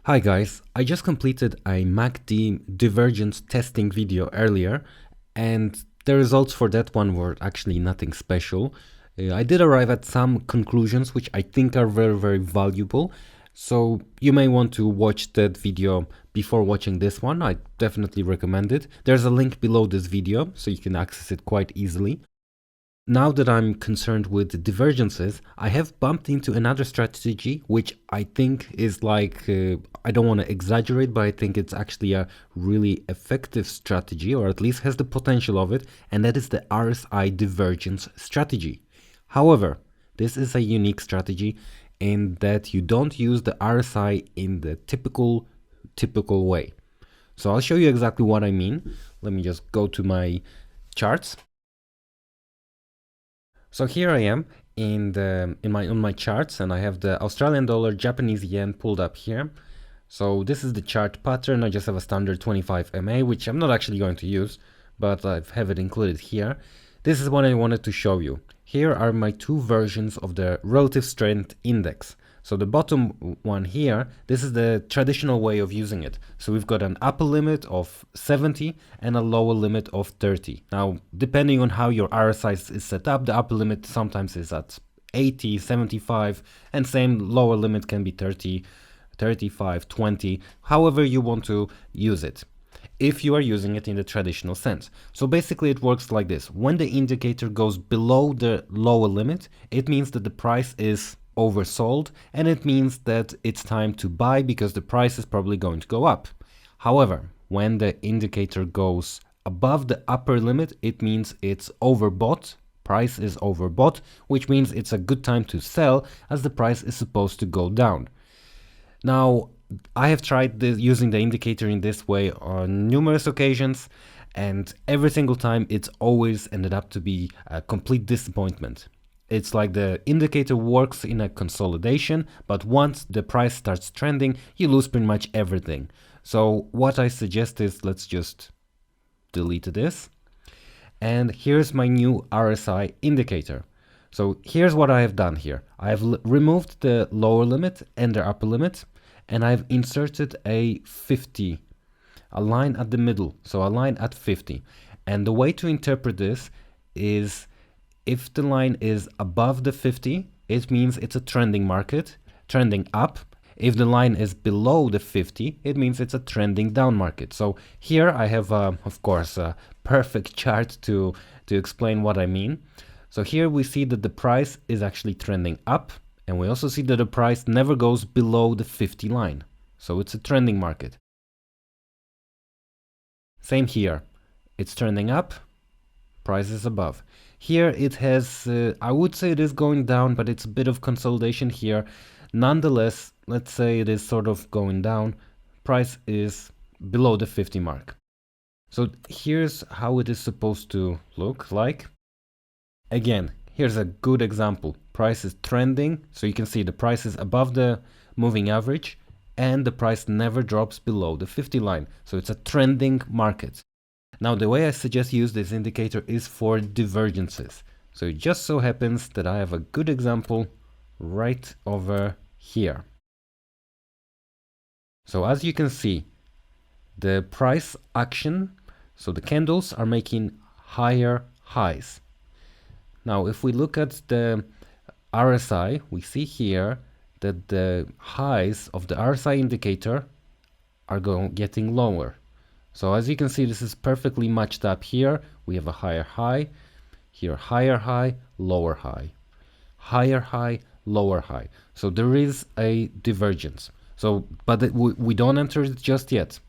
Hi guys, I just completed a MACD divergence testing video earlier, and the results for that one were actually nothing special. I did arrive at some conclusions which I think are very valuable, so you may want to watch that video before watching this one. I definitely recommend it. There's a link below this video so you can access it quite easily. Now that I'm concerned with divergences, I have bumped into another strategy which I think is like, I don't want to exaggerate, but I think it's actually a really effective strategy, or at least has the potential of it, and that is the RSI divergence strategy. However, this is a unique strategy in that you don't use the RSI in the typical way. So I'll show you exactly what I mean. Let me just go to my charts. So here I am on my charts, and I have the Australian dollar, Japanese yen pulled up here. So this is the chart pattern. I just have a standard 25 MA, which I'm not actually going to use, but I have it included here. This is what I wanted to show you. Here are my two versions of the relative strength index. So the bottom one here, this is the traditional way of using it. So we've got an upper limit of 70 and a lower limit of 30. Now, depending on how your RSI is set up, the upper limit sometimes is at 80, 75, and same lower limit can be 30, 35, 20, however you want to use it, if you are using it in the traditional sense. So basically it works like this. When the indicator goes below the lower limit, it means that the price is oversold, and it means that it's time to buy because the price is probably going to go up. However, when the indicator goes above the upper limit, it means it's overbought. Price is overbought, which means it's a good time to sell as the price is supposed to go down. Now, I have tried using the indicator in this way on numerous occasions, and every single time it's always ended up to be a complete disappointment. It's like the indicator works in a consolidation, but once the price starts trending, you lose pretty much everything. So what I suggest is, let's just delete this. And here's my new RSI indicator. So here's what I have done here. I have removed the lower limit and the upper limit, and I've inserted a 50, a line at the middle, so a line at 50. And the way to interpret this is, if the line is above the 50, it means it's a trending market, trending up. If the line is below the 50, it means it's a trending down market. So here I have, of course, a perfect chart to explain what I mean. So here we see that the price is actually trending up, and we also see that the price never goes below the 50 line. So it's a trending market. Same here. It's trending up, price is above. Here it has, I would say it is going down, but it's a bit of consolidation here. Nonetheless, let's say it is sort of going down. Price is below the 50 mark. So here's how it is supposed to look like. Again, here's a good example. Price is trending, so you can see the price is above the moving average, and the price never drops below the 50 line. So it's a trending market. Now, the way I suggest use this indicator is for divergences. So it just so happens that I have a good example right over here. So as you can see, the price action, so the candles are making higher highs. Now, if we look at the RSI, we see here that the highs of the RSI indicator are getting lower. So as you can see, this is perfectly matched up here. We have a higher high, here higher high, lower high, higher high, lower high. So there is a divergence. So, but we don't enter it just yet.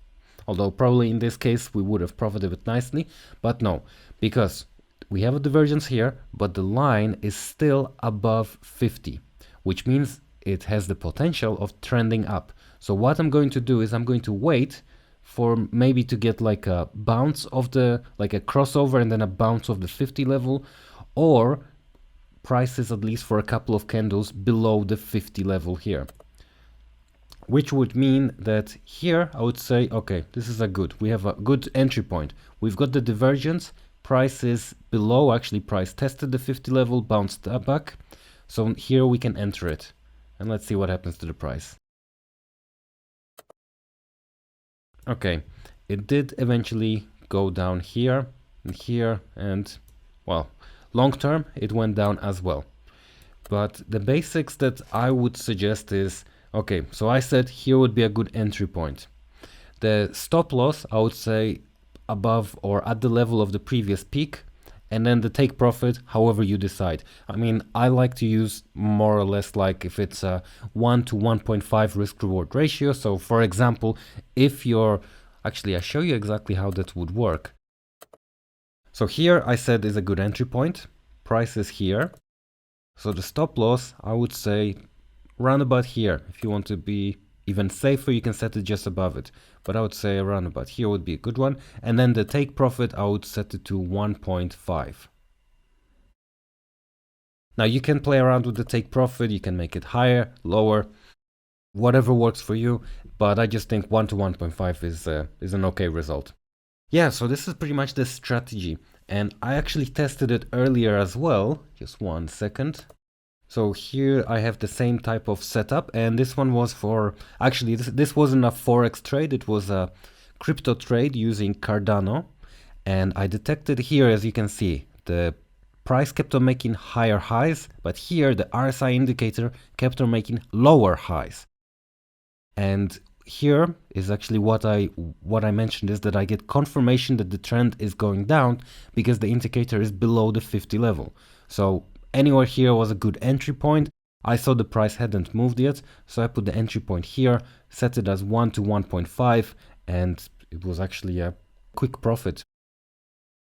Although probably in this case we would have profited it nicely, but no, because we have a divergence here, but the line is still above 50, which means it has the potential of trending up. So what I'm going to do is I'm going to wait for maybe to get like a bounce of the, like a crossover and then a bounce of the 50 level, or prices at least for a couple of candles below the 50 level here. Which would mean that here I would say, okay, this is we have a good entry point. We've got the divergence, price is below, actually price tested the 50 level, bounced back. So here we can enter it. And let's see what happens to the price. Okay, it did eventually go down here and here, and well, long term it went down as well. But the basics that I would suggest is, okay, so I said here would be a good entry point. The stop loss, I would say above or at the level of the previous peak, and then the take profit, however you decide. I mean, I like to use more or less like if it's a 1 to 1.5 risk reward ratio. So for example, if you're, actually I show you exactly how that would work. So here I said is a good entry point, price is here. So the stop loss, I would say round about here. If you want to be even safer, you can set it just above it. But I would say around about here would be a good one. And then the take profit, I would set it to 1.5. Now you can play around with the take profit. You can make it higher, lower, whatever works for you. But I just think 1 to 1.5 is an okay result. Yeah, so this is pretty much the strategy. And I actually tested it earlier as well. Just 1 second. So here I have the same type of setup, and this one was for, actually this wasn't a Forex trade, it was a crypto trade using Cardano. And I detected here, as you can see, the price kept on making higher highs, but here the RSI indicator kept on making lower highs. And here is actually what I mentioned is that I get confirmation that the trend is going down because the indicator is below the 50 level. So anywhere here was a good entry point. I saw the price hadn't moved yet, so I put the entry point here, set it as 1 to 1.5, and it was actually a quick profit.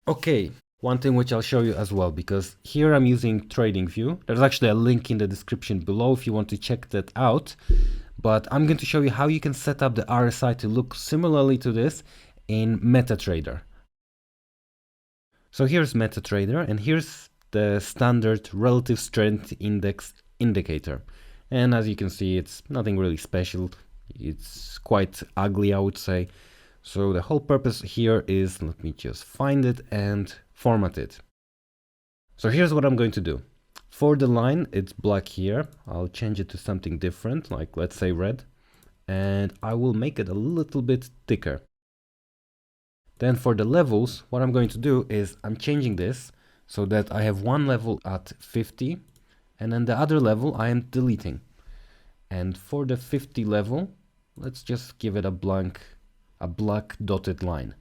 Okay, one thing which I'll show you as well, because here I'm using TradingView. There's actually a link in the description below if you want to check that out. But I'm going to show you how you can set up the RSI to look similarly to this in MetaTrader. So here's MetaTrader, and here's the standard relative strength index indicator. And as you can see, it's nothing really special. It's quite ugly, I would say. So the whole purpose here is, let me just find it and format it. So here's what I'm going to do. For the line, it's black here. I'll change it to something different, like let's say red. And I will make it a little bit thicker. Then for the levels, what I'm going to do is I'm changing this so that I have one level at 50 and then the other level I am deleting. And for the 50 level, let's just give it a black dotted line.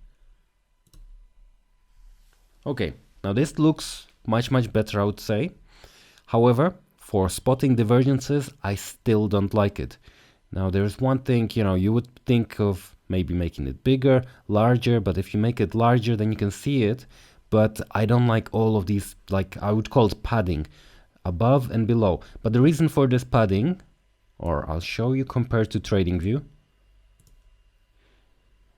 Okay, now this looks much better, I would say. However, for spotting divergences, I still don't like it. Now there's one thing, you would think of maybe making it bigger, larger, but if you make it larger, then you can see it. But I don't like all of these, like I would call it padding, above and below. But the reason for this padding, or I'll show you compared to TradingView.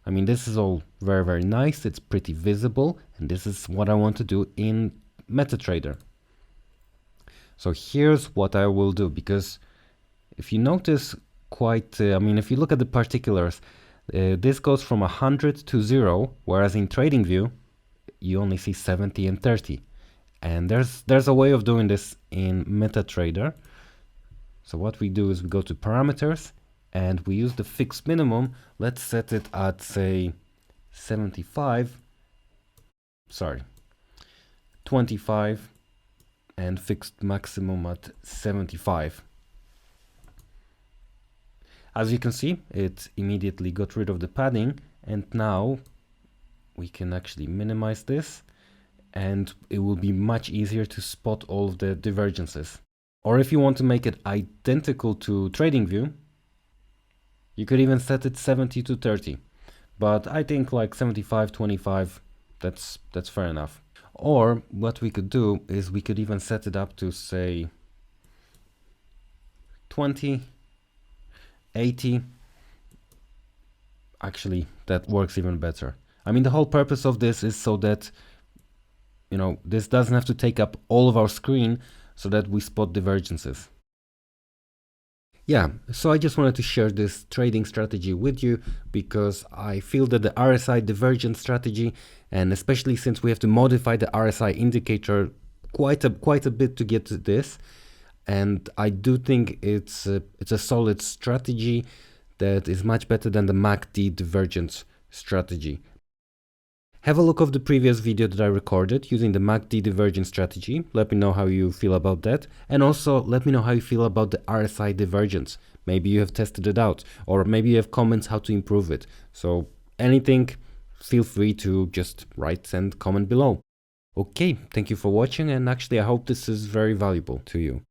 I mean, this is all very nice. It's pretty visible. And this is what I want to do in MetaTrader. So here's what I will do, because if you notice if you look at the particulars, this goes from 100 to 0, whereas in TradingView, you only see 70 and 30. And there's a way of doing this in MetaTrader. So what we do is we go to parameters and we use the fixed minimum. Let's set it at, say, 25, and fixed maximum at 75. As you can see, it immediately got rid of the padding, and now we can actually minimize this, and it will be much easier to spot all of the divergences. Or if you want to make it identical to TradingView, you could even set it 70 to 30. But I think like 75, 25, that's fair enough. Or what we could do is we could even set it up to, say, 20, 80. Actually, that works even better. I mean, the whole purpose of this is so that, this doesn't have to take up all of our screen so that we spot divergences. Yeah, so I just wanted to share this trading strategy with you because I feel that the RSI divergence strategy, and especially since we have to modify the RSI indicator quite a bit to get to this, and I do think it's a solid strategy that is much better than the MACD divergence strategy. Have a look of the previous video that I recorded using the MACD divergence strategy. Let me know how you feel about that. And also let me know how you feel about the RSI divergence. Maybe you have tested it out, or maybe you have comments how to improve it. So anything, feel free to just write and comment below. Okay, thank you for watching, and actually I hope this is very valuable to you.